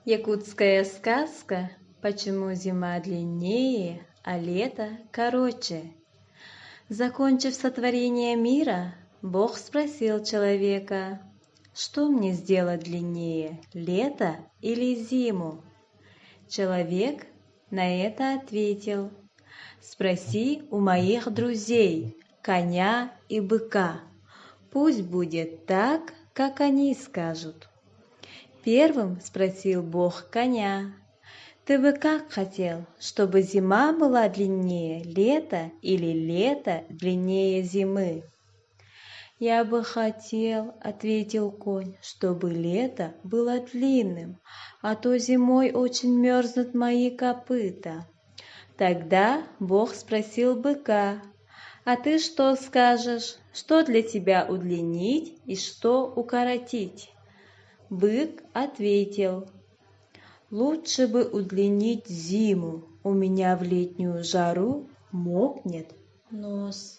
Якутская сказка «Почему зима длиннее, а лето короче». Закончив сотворение мира, Бог спросил человека: «Что мне сделать длиннее, лето или зиму?» Человек на это ответил: «Спроси у моих друзей, коня и быка. Пусть будет так, как они скажут». Первым спросил Бог коня: «Ты бы как хотел, чтобы зима была длиннее лета или лето длиннее зимы?» «Я бы хотел, — ответил конь, — чтобы лето было длинным, а то зимой очень мерзнут мои копыта». Тогда Бог спросил быка: «А ты что скажешь, что для тебя удлинить и что укоротить?» Бык ответил: «Лучше бы удлинить зиму, у меня в летнюю жару мокнет нос».